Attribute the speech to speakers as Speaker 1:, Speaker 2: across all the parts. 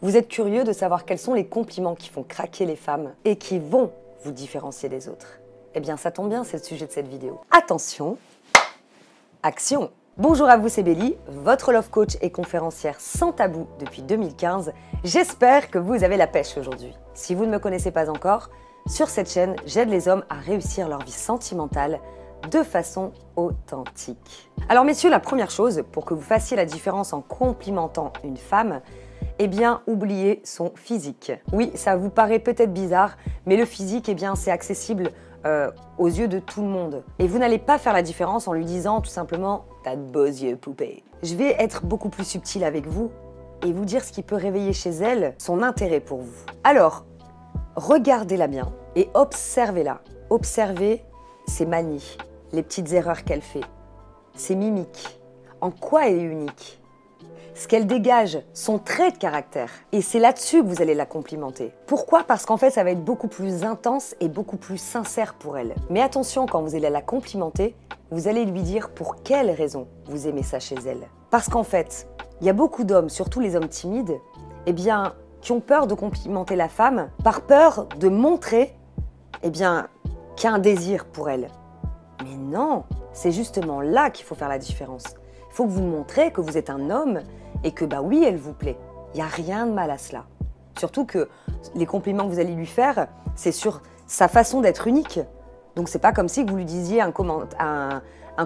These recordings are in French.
Speaker 1: Vous êtes curieux de savoir quels sont les compliments qui font craquer les femmes et qui vont vous différencier des autres? Eh bien, ça tombe bien, c'est le sujet de cette vidéo. Attention, action! Bonjour à vous, c'est Bélie, votre love coach et conférencière sans tabou depuis 2015. J'espère que vous avez la pêche aujourd'hui. Si vous ne me connaissez pas encore, sur cette chaîne, j'aide les hommes à réussir leur vie sentimentale de façon authentique. Alors messieurs, la première chose, pour que vous fassiez la différence en complimentant une femme, eh bien, oubliez son physique. Oui, ça vous paraît peut-être bizarre, mais le physique, eh bien, c'est accessible aux yeux de tout le monde. Et vous n'allez pas faire la différence en lui disant tout simplement « t'as de beaux yeux, poupée ». Je vais être beaucoup plus subtile avec vous et vous dire ce qui peut réveiller chez elle son intérêt pour vous. Alors, regardez-la bien et observez-la. Observez ses manies, les petites erreurs qu'elle fait, ses mimiques, en quoi elle est unique, ce qu'elle dégage, son trait de caractère. Et c'est là-dessus que vous allez la complimenter. Pourquoi? Parce qu'en fait, ça va être beaucoup plus intense et beaucoup plus sincère pour elle. Mais attention, quand vous allez la complimenter, vous allez lui dire pour quelle raison vous aimez ça chez elle. Parce qu'en fait, il y a beaucoup d'hommes, surtout les hommes timides, eh bien, qui ont peur de complimenter la femme par peur de montrer, eh bien, qu'il y a un désir pour elle. Mais non, c'est justement là qu'il faut faire la différence. Il faut que vous montrez que vous êtes un homme et que bah oui, elle vous plaît. Il n'y a rien de mal à cela. Surtout que les compliments que vous allez lui faire, c'est sur sa façon d'être unique. Donc c'est pas comme si vous lui disiez un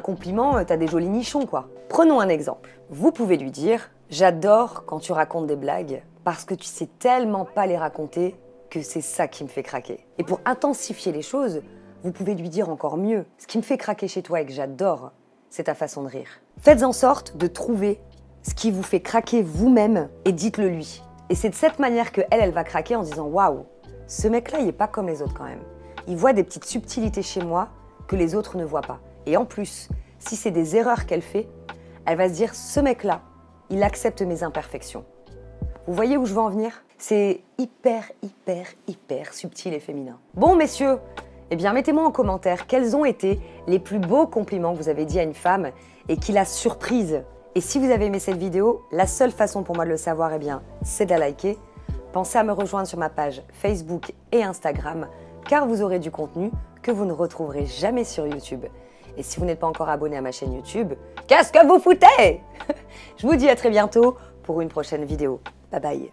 Speaker 1: compliment, t'as des jolis nichons quoi. Prenons un exemple. Vous pouvez lui dire, j'adore quand tu racontes des blagues parce que tu sais tellement pas les raconter que c'est ça qui me fait craquer. Et pour intensifier les choses, vous pouvez lui dire encore mieux. Ce qui me fait craquer chez toi et que j'adore, c'est ta façon de rire. Faites en sorte de trouver ce qui vous fait craquer vous-même et dites-le lui. Et c'est de cette manière que elle va craquer en disant « Waouh, ce mec-là, il n'est pas comme les autres quand même. Il voit des petites subtilités chez moi que les autres ne voient pas. Et en plus, si c'est des erreurs qu'elle fait, elle va se dire « Ce mec-là, il accepte mes imperfections. » Vous voyez où je veux en venir? C'est hyper subtil et féminin. Bon, messieurs, eh bien, mettez-moi en commentaire quels ont été les plus beaux compliments que vous avez dit à une femme et qui l'a surprise. Et si vous avez aimé cette vidéo, la seule façon pour moi de le savoir, eh bien, c'est de la liker. Pensez à me rejoindre sur ma page Facebook et Instagram, car vous aurez du contenu que vous ne retrouverez jamais sur YouTube. Et si vous n'êtes pas encore abonné à ma chaîne YouTube, qu'est-ce que vous foutez? Je vous dis à très bientôt pour une prochaine vidéo. Bye bye.